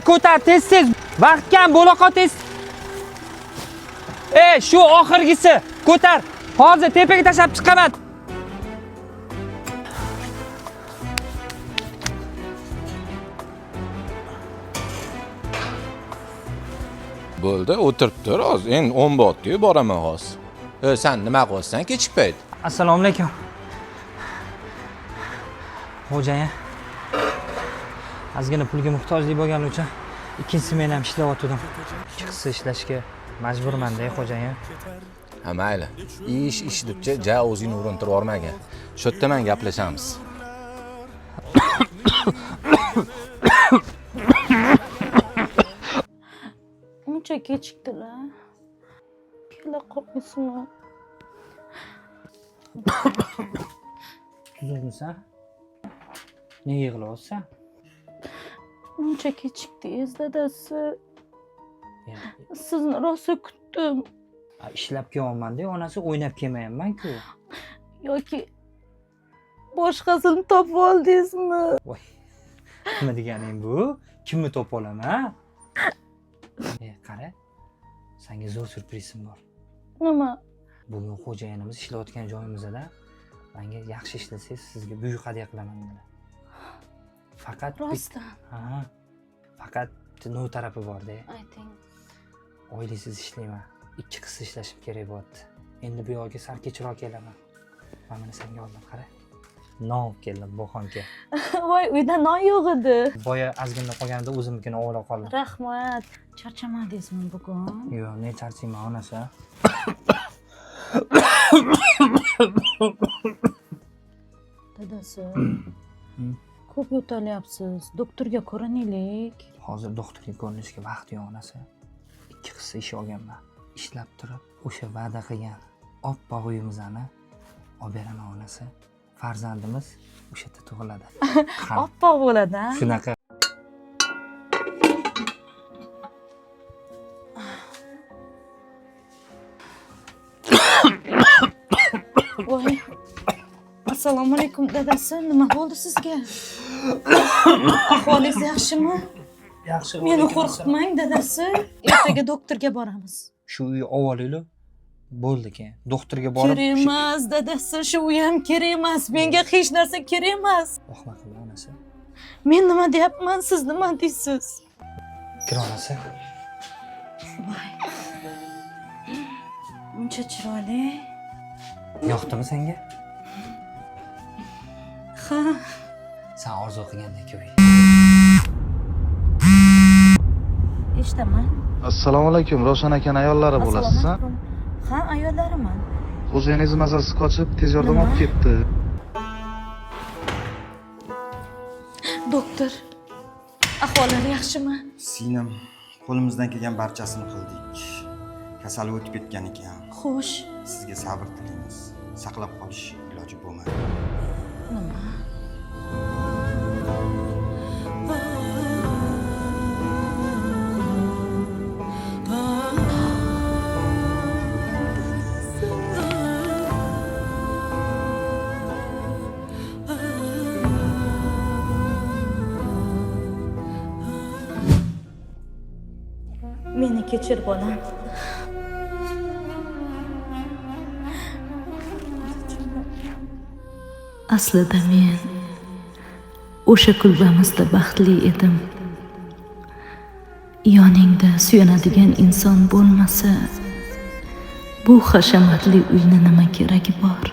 Ko'tar, tez. Vaqt kam, bo'la qol tez. Shu oxirgisi. Ko'tar. Hozir tepaga tashab chiqaman. Bo'ldi, o'tirib tur, hozir endi 10 botdi-yu boraman hozir. Sen nima qilyapsan kechik payt? Assalomu alaykum. Xo'jayin. Ozgina pulga muhtojlik bo'lgani uchun ikkinchi smena ham ishlayotgandim. Chiqsa ishlashga majburman-da, xo'jayin. Ha, mayli. Ish debcha ja o'zingni urintirib yormagin. Shu yerda men gaplashamiz. Uncha kechikdilar. Kela qolmaysizmi? Tuzukmisan? Nega yig'layapsan? Uncha kechikdingiz, dadasi. Sizni rosa kutdim. Ishlab kelyapman-da, onasi o'ynab kelmayapman-ku. Yoki boshqasini topib oldingizmi? Voy. Nima deganing bu? Kimni topib olaman? Qara. Senga zo'r surprizim bor. Nima? Bugun xo'jayinimiz ishlayotgan joyimizda menga yaxshi ishlasangiz sizga buyuk hadya qilaman dedi. Faqat rostdan. Ha. Faqat no tarafi bor-da. Ayting. Oilasiz ishlayman. 2 qism ishlashim kerak bo'ldi. Endi bu yoqqa sal kechroq kelaman. Mana senga oldim, qara. Non keldim boxonga. Voy, uyda non yo'q edi. Boya ozgina qolganida o'zimnikini olib qoldim. Rahmat. Charchamadingizmi bugun? Yo'q, ne charchayman onasi. Dadasi. Ko'p yo'talyapsiz. Doktorga ko'rinaylik. Hozir doktorga ko'rinishga vaqt yo'q onasi. 2 qism ish olganman. Ishlab turib, o'sha va'da qilgan oppoq uyimizni olib beraman onasi. Farzandimiz o'sha yerda tug'iladi. Oppoq bo'ladi-a? Shunaqa. Voy. Assalomu alaykum dadasi. Nima bo'ldi sizga? Ahvolingiz yaxshimi? Yaxshi. Meni qo'rqitmang dadasi. Ertaga doktorga boramiz. Shu uy ovolaylik. Bo'ldi keyin. Doktorga borib. Kerak emas dadasi, shu uy ham kerak emas. Menga hech narsa kerak emas. Rahmat qilib onasi. Men nima deyapman, siz nima deysiz? Kir onasi. Voy. Uncha chiroyli. Yoqdimi senga? Ha. Sen orzu qilgandek uy. Eshitaman. Assalomu alaykum, Ravshan akaning ayollari bo'lasiz, ha? Ha, ayollariman. O'zingiz mazasiz qochib, tez yordam olib ketdi. Doktor, ahvollari yaxshimi? Singlim, qo'limizdan kelgan barchasini qildik. Kasal o'tib ketgan ekan. Xo'sh. Sizga sabr tilaymiz. Saqlab qolish iloji bo'lmadi. Nima? Meni kechir bolam. Aslida men o'sha kulbamizda baxtli edim. Yoningda suyanadigan inson bo'lmasa, bu hashamatli uyni nima keragi bor?